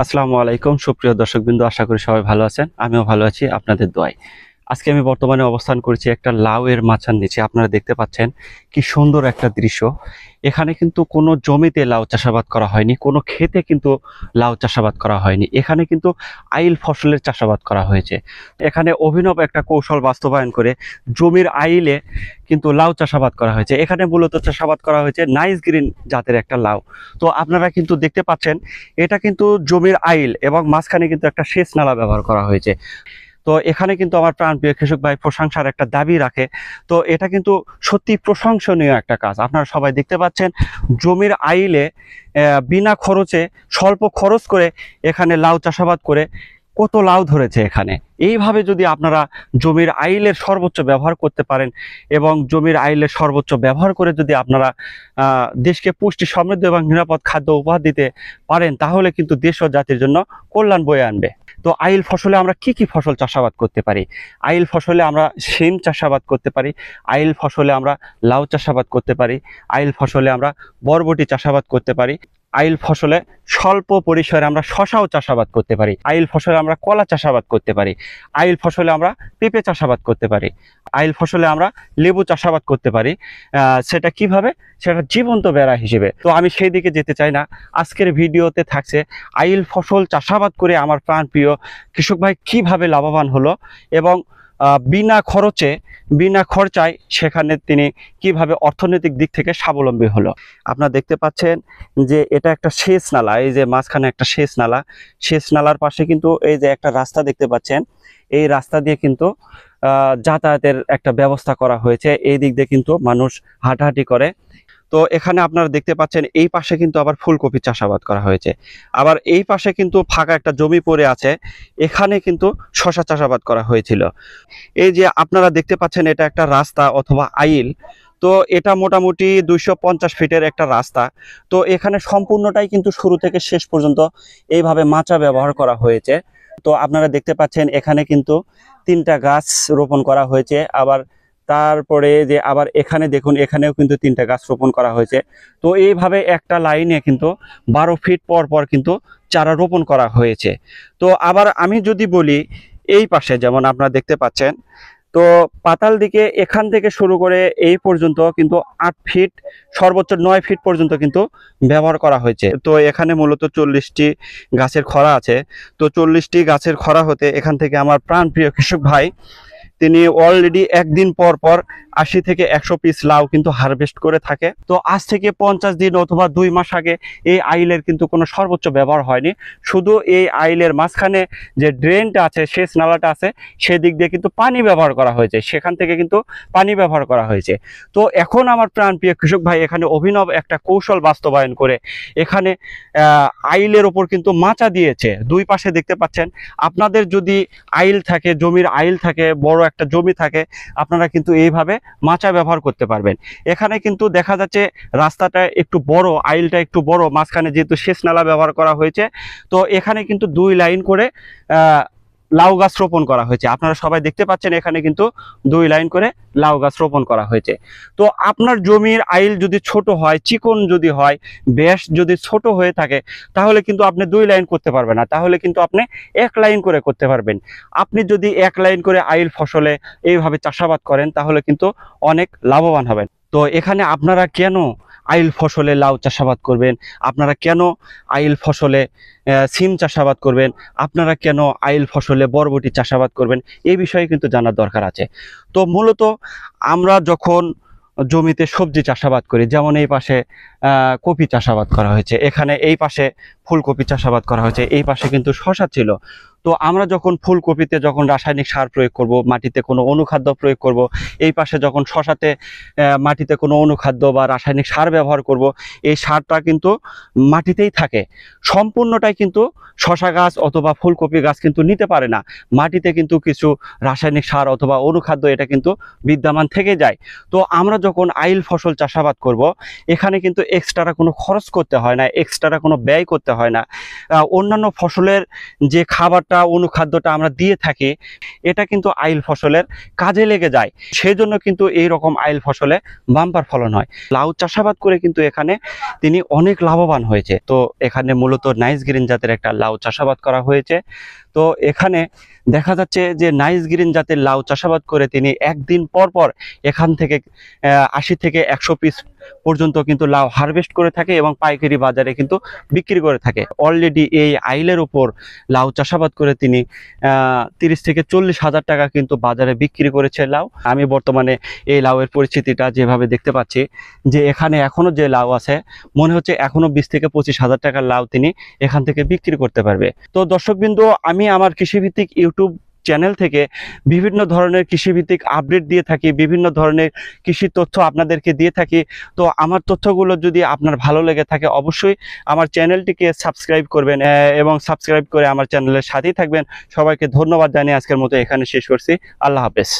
আসসালামু আলাইকুম সুপ্রিয় দর্শকবৃন্দ, আশা করি সবাই ভালো আছেন। আমিও ভালো আছি আপনাদের দোয়ায়। আজকে আমি বর্তমানে অবস্থান করছি একটা লাউয়ের মাচার নিচে। আপনারা দেখতে পাচ্ছেন কি সুন্দর একটা দৃশ্য। এখানে কিন্তু কোনো জমিতে লাউ চাষাবাদ করা হয়নি, কোনো ক্ষেতে কিন্তু লাউ চাষাবাদ করা হয়নি। এখানে কিন্তু আইল ফসলের চাষাবাদ করা হয়েছে। এখানে অভিনব একটা কৌশল বাস্তবায়ন করে জমির আইলে কিন্তু লাউ চাষাবাদ করা হয়েছে। এখানে মূলত চাষাবাদ করা হয়েছে নাইস গ্রিন জাতের একটা লাউ। তো আপনারা কিন্তু দেখতে পাচ্ছেন এটা কিন্তু জমির আইল এবং মাঝখানে কিন্তু একটা সেচ নালা ব্যবহার করা হয়েছে। তো এখানে কিন্তু আমার প্রাণপ্রিয় কৃষক ভাই প্রশংসার একটা দাবি রাখে। তো এটা কিন্তু সত্যি প্রশংসনীয় একটা কাজ। আপনারা সবাই দেখতে পাচ্ছেন জমির আইলে বিনা খরচে, স্বল্প খরচ করে এখানে লাউ চাষাবাদ করে কত লাউ ধরেছে এখানে। এইভাবে যদি আপনারা জমির আইলের সর্বোচ্চ ব্যবহার করতে পারেন এবং জমির আইলের সর্বোচ্চ ব্যবহার করে যদি আপনারা দেশকে পুষ্টি সমৃদ্ধ এবং নিরাপদ খাদ্য উপহার দিতে পারেন, তাহলে কিন্তু দেশ ও জাতির জন্য কল্যাণ বয়ে আনবে। তো আইল ফসলে আমরা কি কি ফসল চাষাবাদ করতে পারি? আইল ফসলে আমরা শিম চাষাবাদ করতে পারি, আইল ফসলে আমরা লাউ চাষাবাদ করতে পারি, আইল ফসলে আমরা বরবটি চাষাবাদ করতে পারি, আইল ফসলে স্বল্প পরিসরে আমরা শশাও চাষাবাদ করতে পারি, আইল ফসলে আমরা কলা চাষাবাদ করতে পারি, আইল ফসলে আমরা পেঁপে চাষাবাদ করতে পারি, আইল ফসলে আমরা লেবু চাষাবাদ করতে পারি। সেটা কিভাবে? সেটা জীবন্ত বেড়া হিসেবে। তো আমি সেই দিকে যেতে চাই না। আজকের ভিডিওতে থাকছে আইল ফসল চাষাবাদ করে আমার প্রাণপ্রিয় কৃষক ভাই কিভাবে লাভবান হলো এবং বিনা খরচে, বিনা খরচায় সেখানে তিনি কিভাবে অর্থনৈতিক দিক থেকে স্বাবলম্বী হলো। আপনারা দেখতে পাচ্ছেন যে এটা একটা সেচ নালা, এই যে মাঝখানে একটা সেচ নালা, সেচ নালার পাশে কিন্তু এই যে একটা রাস্তা দেখতে পাচ্ছেন। এই রাস্তা দিয়ে কিন্তু যাতায়াতের একটা ব্যবস্থা করা হয়েছে। এই দিক দিয়ে কিন্তু মানুষ হাঁটাহাঁটি করে। তো এখানে আপনারা দেখতে পাচ্ছেন এই পাশে কিন্তু আবার ফুলকপি চাষাবাদ করা হয়েছে। আবার এই পাশে কিন্তু ফাঁকা একটা জমি পড়ে আছে, এখানে কিন্তু শশা চাষাবাদ করা হয়েছিল। এই যে আপনারা দেখতে পাচ্ছেন এটা একটা রাস্তা অথবা আইল। তো এটা মোটামুটি 250 ফিটের একটা রাস্তা। তো এখানে সম্পূর্ণটাই কিন্তু শুরু থেকে শেষ পর্যন্ত এইভাবে মাচা ব্যবহার করা হয়েছে। তো আপনারা দেখতে পাচ্ছেন এখানে কিন্তু 3টা গাছ রোপণ করা হয়েছে। আবার তারপরে যে আবার এখানে দেখুন, এখানেও কিন্তু 3টা গাছ রোপণ করা হয়েছে। তো এইভাবে একটা লাইনে কিন্তু 12 ফিট পর পর কিন্তু চারা রোপণ করা হয়েছে। তো আবার আমি যদি বলি এই পাশে যেমন আপনারা দেখতে পাচ্ছেন, তো পাতাল দিকে এখান থেকে শুরু করে এই পর্যন্ত কিন্তু 8 ফিট, সর্বোচ্চ 9 ফিট পর্যন্ত কিন্তু ব্যবহার করা হয়েছে। তো এখানে মূলত 40টি গাছের খরা আছে। তো 40টি গাছের খরা হতে এখান থেকে আমার প্রাণপ্রিয় কৃষক ভাই তিনি অলরেডি একদিন পর পর 80 থেকে 100 পিস লাউ কিন্তু হারভেস্ট করে থাকে। তো আজ থেকে 50 দিন অথবা 2 মাস আগে এই আইলের কিন্তু কোনো সর্বোচ্চ ব্যবহার হয়নি। শুধু এই আইলের মাঝখানে যে ড্রেনটা আছে, সেচ নালাটা আছে, সেদিক দিয়ে কিন্তু পানি ব্যবহার করা হয়েছে, সেখান থেকে কিন্তু পানি ব্যবহার করা হয়েছে। তো এখন আমার প্রাণপ্রিয় কৃষক ভাই এখানে অভিনব একটা কৌশল বাস্তবায়ন করে এখানে আইলের ওপর কিন্তু মাচা দিয়েছে। দুই পাশে দেখতে পাচ্ছেন। আপনাদের যদি আইল থাকে, জমির আইল থাকে, বড় একটা জমি থাকে, আপনারা কিন্তু এইভাবে মাচা ব্যবহার করতে পারবেন। এখানে কিন্তু দেখা যাচ্ছে রাস্তাটা একটু বড়, আইলটা একটু বড়, মাঝখানে যেহেতু সেচ নালা ব্যবহার করা হয়েছে। তো এখানে কিন্তু 2 লাইন করে লাউ গাছ রোপণ করা হয়েছে। আপনারা সবাই দেখতে পাচ্ছেন এখানে কিন্তু 2 লাইন করে লাউ গাছ রোপণ করা হয়েছে। তো আপনার জমির আইল যদি ছোট হয়, চিকন যদি হয়, ব্যাস যদি ছোট হয়ে থাকে, তাহলে কিন্তু আপনি 2 লাইন করতে পারবেন না, তাহলে কিন্তু আপনি 1 লাইন করে করতে পারবেন। আপনি যদি 1 লাইন করে আইল ফসলে এইভাবে চাষাবাদ করেন, তাহলে কিন্তু অনেক লাভবান হবেন। তো এখানে আপনারা কেন আইল ফসলে লাউ চাষাবাদ করবেন, আপনারা কেন আইল ফসলে সিম চাষাবাদ করবেন, আপনারা কেন আইল ফসলে বরবটি চাষাবাদ করবেন, এই বিষয়ে কিন্তু জানার দরকার আছে। তো মূলত আমরা যখন জমিতে সবজি চাষাবাদ করি, যেমন এই পাশে কপি চাষাবাদ করা হয়েছে, এখানে এই পাশে ফুলকপি চাষাবাদ করা হয়েছে, এই পাশে কিন্তু শশা ছিল। তো আমরা যখন ফুলকপিতে যখন রাসায়নিক সার প্রয়োগ করব, মাটিতে কোনো অনুখাদ্য প্রয়োগ করব, এই পাশে যখন শশাতে মাটিতে কোনো অনুখাদ্য বা রাসায়নিক সার ব্যবহার করব, এই সারটা কিন্তু মাটিতেই থাকে। সম্পূর্ণটাই কিন্তু শশা গাছ অথবা ফুলকপি গাছ কিন্তু নিতে পারে না। মাটিতে কিন্তু কিছু রাসায়নিক সার অথবা অনুখাদ্য এটা কিন্তু বিদ্যমান থেকে যায়। তো আমরা যখন আইল ফসল চাষাবাদ করব, এখানে কিন্তু এক্সট্রা কোনো খরচ করতে হয় না, এক্সট্রা কোনো ব্যয় করতে হয় না। অন্যান্য ফসলের যে খাবারটা অনুখাদ্যটা আমরা দিয়ে থাকি এটা কিন্তু আইল ফসলের কাজে লেগে যায়, সেই জন্য কিন্তু এই রকম আইল ফসলে বাম্পার ফলন হয়। লাউ চাষাবাদ করে কিন্তু এখানে তিনি অনেক লাভবান হয়েছে। তো এখানে মূলত নাইস গ্রিন জাতের একটা লাউ চাষাবাদ করা হয়েছে। তো এখানে দেখা যাচ্ছে যে নাইস গ্রিন জাতের লাউ চাষাবাদ করে তিনি একদিন পর পর এখান থেকে 80 থেকে 100 পিস পর্যন্ত কিন্তু লাউ হারভেস্ট করে থাকে এবং পাইকারি বাজারে কিন্তু বিক্রি করে থাকে। অলরেডি এই আইলের উপর লাউ চাষাবাদ করে তিনি 30 থেকে 40 হাজার টাকা কিন্তু বাজারে বিক্রি করেছে লাউ। আমি বর্তমানে এই লাউয়ের পরিস্থিতিটা যেভাবে দেখতে পাচ্ছি যে এখানে এখনো যে লাউ আছে মনে হচ্ছে এখনো 20 থেকে 25 হাজার টাকার লাউ তিনি এখান থেকে বিক্রি করতে পারবে। তো দর্শকবৃন্দ, আমি আমার কৃষিভিত্তিক ইউটিউব চ্যানেল থেকে বিভিন্ন ধরনের কৃষিভিত্তিক আপডেট দিয়ে থাকি, বিভিন্ন ধরনের কৃষি তথ্য আপনাদেরকে দিয়ে থাকি। তো আমার তথ্যগুলো যদি আপনার ভালো লেগে থাকে অবশ্যই আমার চ্যানেলটিকে সাবস্ক্রাইব করবেন এবং সাবস্ক্রাইব করে আমার চ্যানেলের সাথেই থাকবেন। সবাইকে ধন্যবাদ জানিয়ে আজকের মতো এখানে শেষ করছি। আল্লাহ হাফেজ।